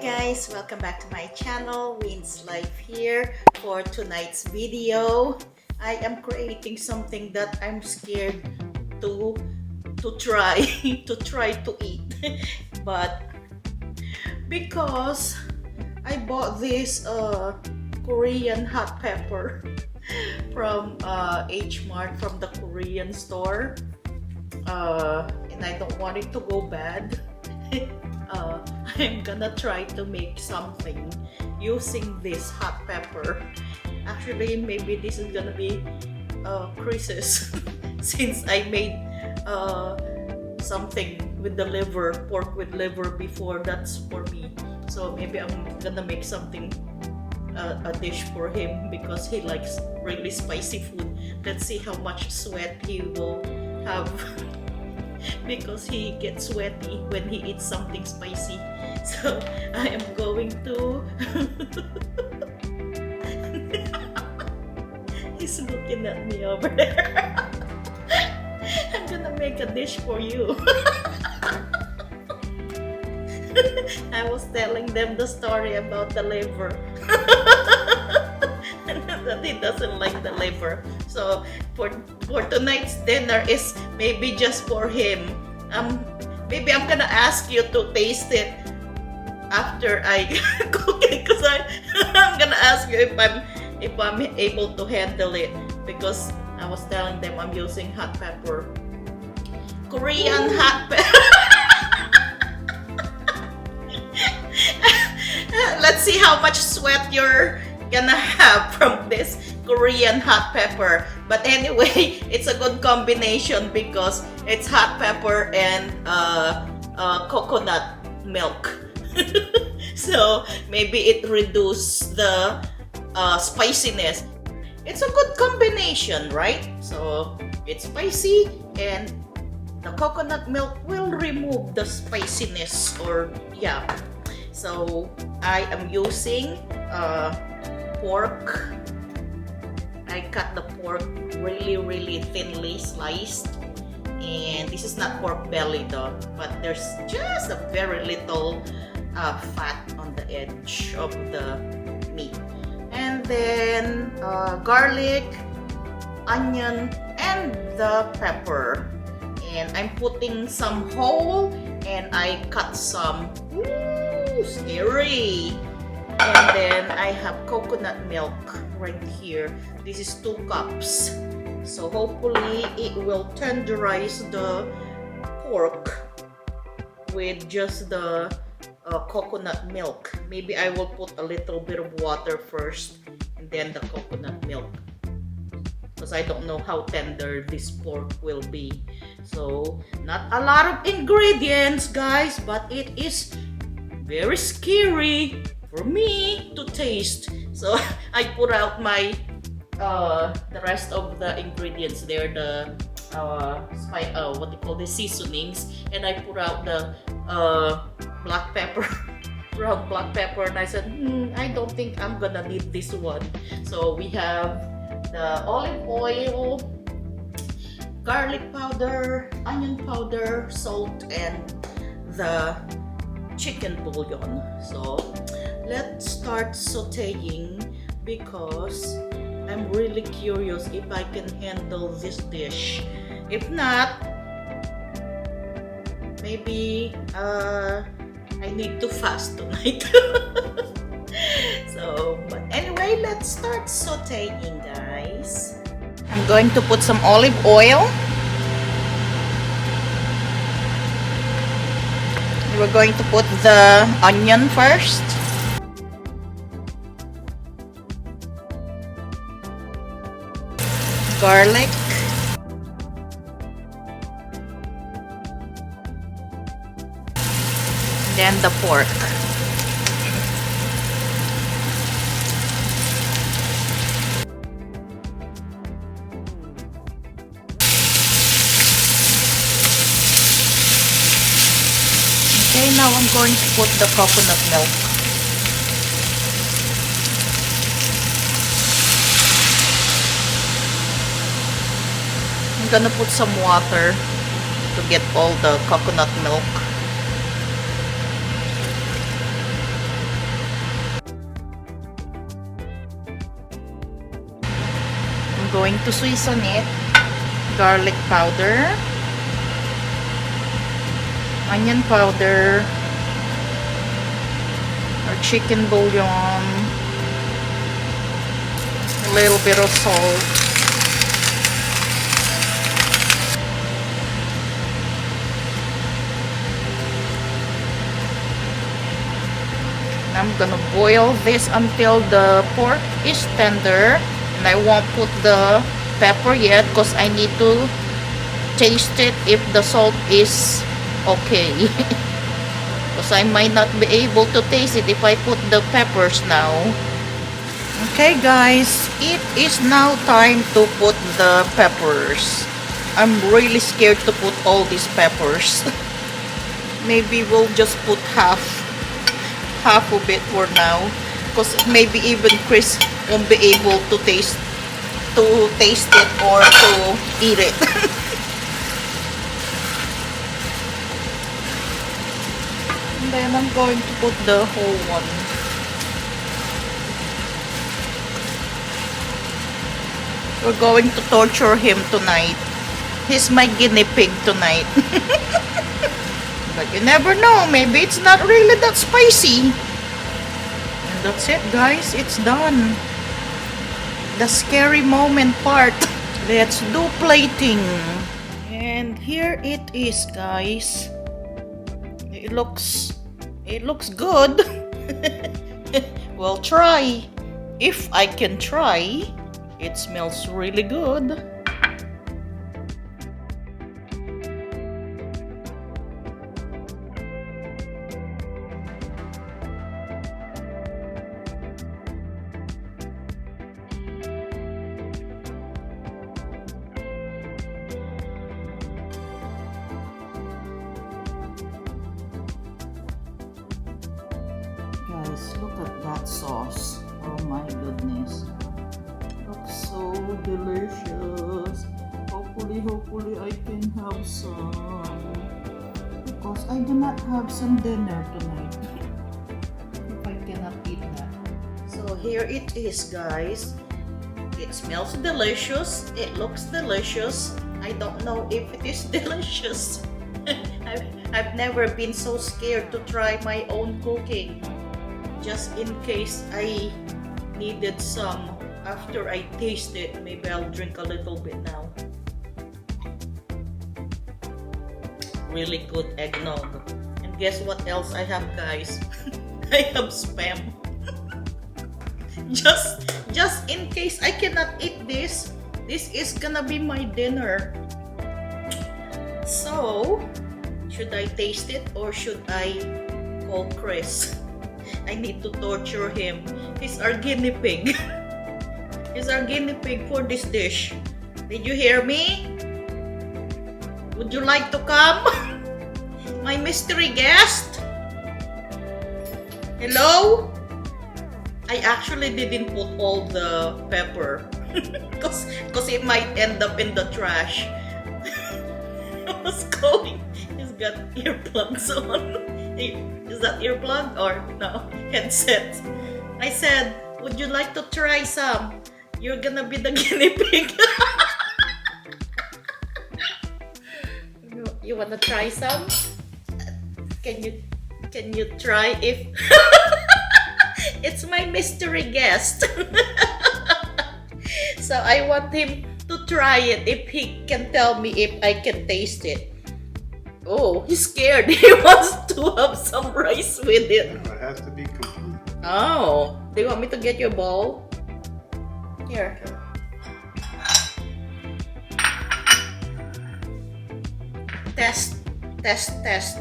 guys, welcome back to my channel. Win's Life here for tonight's video. I am creating something that I'm scared to try to eat but because I bought this Korean hot pepper from H Mart, from the Korean store, and I don't want it to go bad. I'm gonna try to make something using this hot pepper. Actually, maybe this is gonna be creases since I made something with the liver, pork with liver before. That's for me. So maybe I'm gonna make something, a dish for him, because he likes really spicy food. Let's see how much sweat he will have because he gets sweaty when he eats something spicy. So I am going to he's looking at me over there. I'm gonna make a dish for you. I was telling them the story about the liver. That he doesn't like the liver. So for tonight's dinner is maybe just for him. Maybe I'm gonna ask you to taste it after I cook it, because I'm gonna ask you if I'm able to handle it, because I was telling them I'm using hot pepper, Korean hot pepper. Let's see how much sweat you're gonna have from this Korean hot pepper. But anyway, it's a good combination because it's hot pepper and coconut milk. So maybe it reduces the spiciness. It's a good combination, right? So it's spicy and the coconut milk will remove the spiciness, or yeah. So I am using pork. I cut the pork really thinly sliced, and this is not pork belly though, but there's just a very little fat on the edge of the meat. And then garlic, onion, and the pepper. And I'm putting some whole, and I cut some. Ooh, scary. And then I have coconut milk right here. This is 2 cups. So hopefully it will tenderize the pork with just the coconut milk. Maybe I will put a little bit of water first and then the coconut milk, because I don't know how tender this pork will be. So not a lot of ingredients, guys, but it is very scary for me to taste. So I put out my the rest of the ingredients there, the what they call the seasonings, and I put out the black pepper, ground black pepper, and I said, I don't think I'm gonna need this one. So we have the olive oil, garlic powder, onion powder, salt, and the chicken bouillon. So let's start sauteing, because I'm really curious if I can handle this dish. If not, maybe I need to fast tonight. So, but anyway, let's start sauteing, guys. I'm going to put some olive oil. We're going to put the onion first. Garlic. Then the pork. Okay, now I'm going to put the coconut milk. I'm gonna put some water to get all the coconut milk. going to season it. Garlic powder, onion powder, our chicken bouillon, a little bit of salt, I'm gonna boil this until the pork is tender, and I won't put the pepper yet because I need to taste it if the salt is okay. Because I might not be able to taste it if I put the peppers now. Okay guys, it is now time to put the peppers. I'm really scared to put all these peppers. Maybe we'll just put half of it for now, because maybe even Chris won't be able to taste it or to eat it. And then I'm going to put the whole one. We're going to torture him tonight. He's my guinea pig tonight. But you never know, maybe it's not really that spicy. And that's it guys, it's done. The scary moment part. Let's do plating. And here it is guys. It looks good. We'll try. If I can try. It smells really good. Guys, look at that sauce. Oh my goodness. Looks so delicious. Hopefully I can have some. Because I do not have some dinner tonight. If I cannot eat that. So here it is guys. It smells delicious. It looks delicious. I don't know if it is delicious. I've never been so scared to try my own cooking. Just in case I needed some after I taste it. Maybe I'll drink a little bit now. Really good eggnog. And guess what else I have guys? I have Spam. just in case I cannot eat this. This is gonna be my dinner. So, should I taste it or should I call Chris? I need to torture him. He's our guinea pig. He's our guinea pig for this dish. Did you hear me? Would you like to come? My mystery guest? Hello? I actually didn't put all the pepper because it might end up in the trash. He's got earplugs on. Is that earplug or no? Headset. I said, would you like to try some? You're gonna be the guinea pig. You wanna try some? Can you try if it's my mystery guest. So I want him to try it if he can tell me if I can taste it. Oh, he's scared. He wants to have some rice with it. No, it has to be complete. Oh, do you want me to get your bowl? Here. Test.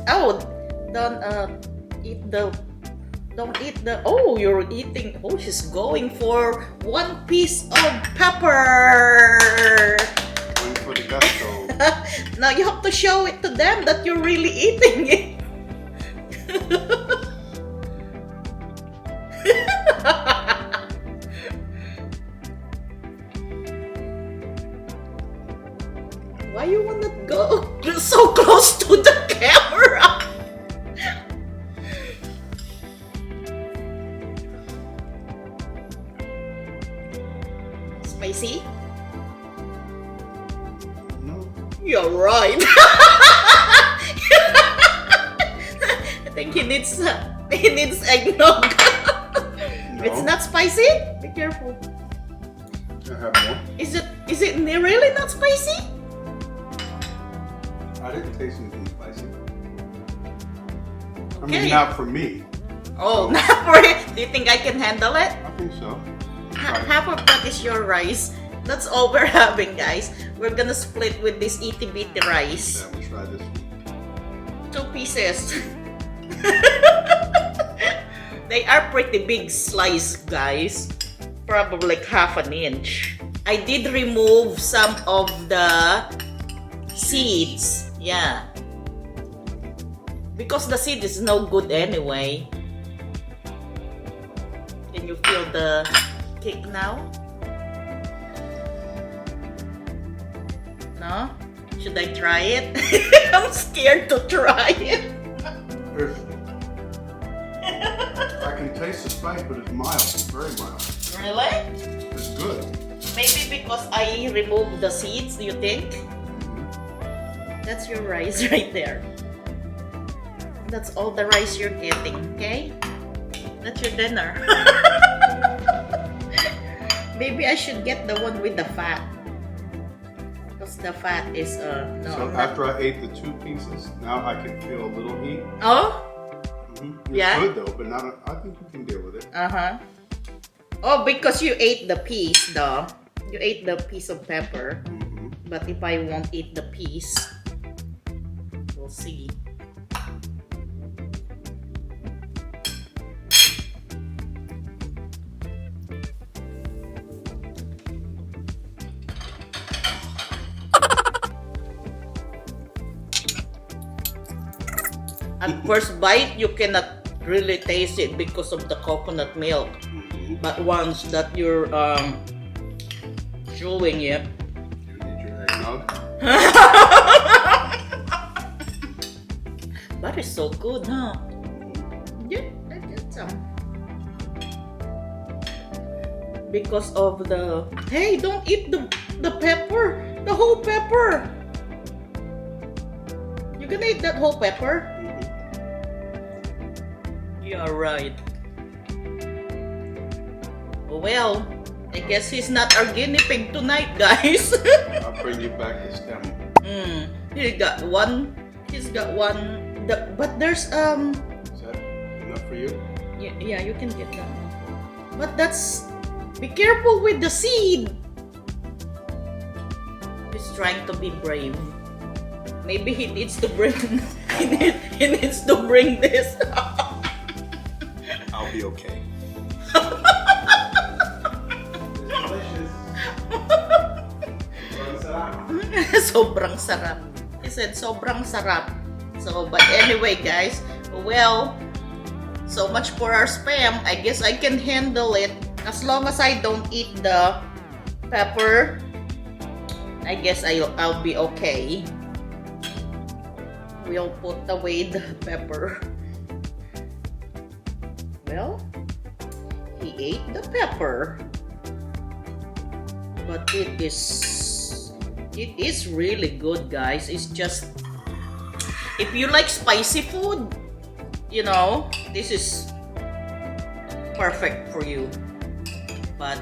Oh, don't eat the, oh, you're eating, oh, she's going for one piece of pepper. Going for the gusto. Now you have to show it to them that you're really eating it. Why you wanna go so close to the camera? Spicy? You're right. I think he needs eggnog. No. It's not spicy. Be careful. I have more. Is it really not spicy? I didn't taste anything spicy. I Okay. mean, not for me. Oh, not for it. Do you think I can handle it? I think so. Half of that is your rice. That's all we're having, guys. We're gonna split with this itty bitty rice. Yeah, we'll try this one. 2 pieces. They are pretty big slice, guys. Probably like half an inch. I did remove some of the seeds. Yeah. Because the seed is no good anyway. Can you feel the kick now? No? Should I try it? I'm scared to try it. I can taste the spice, but it's mild. It's very mild. Really? It's good. Maybe because I removed the seeds, do you think? That's your rice right there. That's all the rice you're getting, okay? That's your dinner. Maybe I should get the one with the fat. Because the fat is, no. So after I ate the 2 pieces, now I can feel a little heat. Oh? It's Yeah? good though, but not. I think you can deal with it. Uh-huh. Oh, because you ate the piece, though. You ate the piece of pepper. But if I won't eat the piece, we'll see. At first bite, you cannot really taste it because of the coconut milk. But once that you're chewing it, You need your eggnog. that is so good, huh? Yeah, I get some. Because of the... Hey, don't eat the pepper! The whole pepper! You gonna eat that whole pepper? You're right. Well, I guess he's not our guinea pig tonight, guys. I'll bring you back the stem. He's got one. But there's Is that enough for you? yeah, you can get that. But that's... Be careful with the seed. He's trying to be brave. Maybe he needs to bring... he needs to bring this. I'll be okay. Sobrang sarap. He said sobrang sarap. So, but anyway, guys, well, so much for our spam. I guess I can handle it as long as I don't eat the pepper. I guess I'll be okay. We'll put away the pepper. Well, he ate the pepper, but it is really good, guys. It's just, if you like spicy food, you know, this is perfect for you. But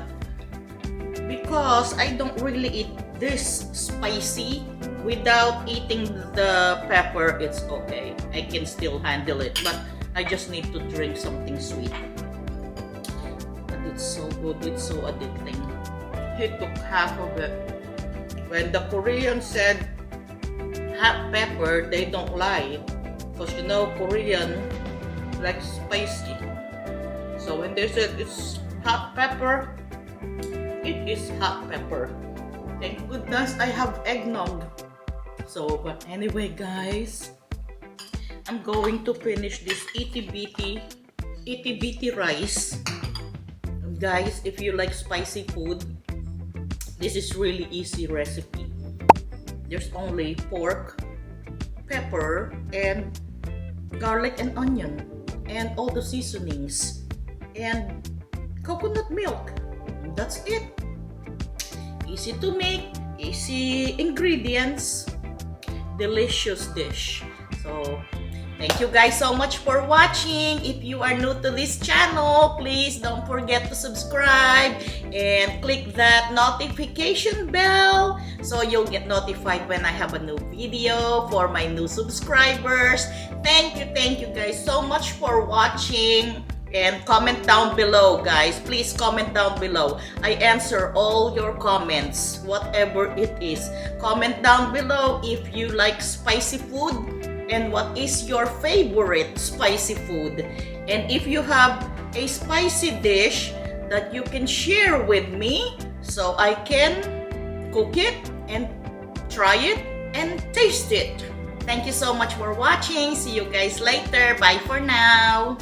because I don't really eat this spicy, without eating the pepper, it's okay. I can still handle it, but I just need to drink something sweet. But it's so good, it's so addicting. He took half of it. When the Koreans said hot pepper, they don't lie. Because you know, Korean like spicy. So when they said it's hot pepper, it is hot pepper. Thank goodness I have eggnog. So, but anyway, guys, I'm going to finish this itty bitty rice. Guys, if you like spicy food, this is really easy recipe. There's only pork, pepper, and garlic and onion, and all the seasonings, and coconut milk. That's it. Easy to make, easy ingredients. delicious dish. So thank you guys so much for watching. If you are new to this channel, please don't forget to subscribe and click that notification bell so you'll get notified when I have a new video for my new subscribers. Thank you guys so much for watching. And comment down below, guys. Please comment down below. I answer all your comments, whatever it is. Comment down below if you like spicy food and what is your favorite spicy food. And if you have a spicy dish that you can share with me so I can cook it and try it and taste it. Thank you so much for watching. See you guys later. Bye for now.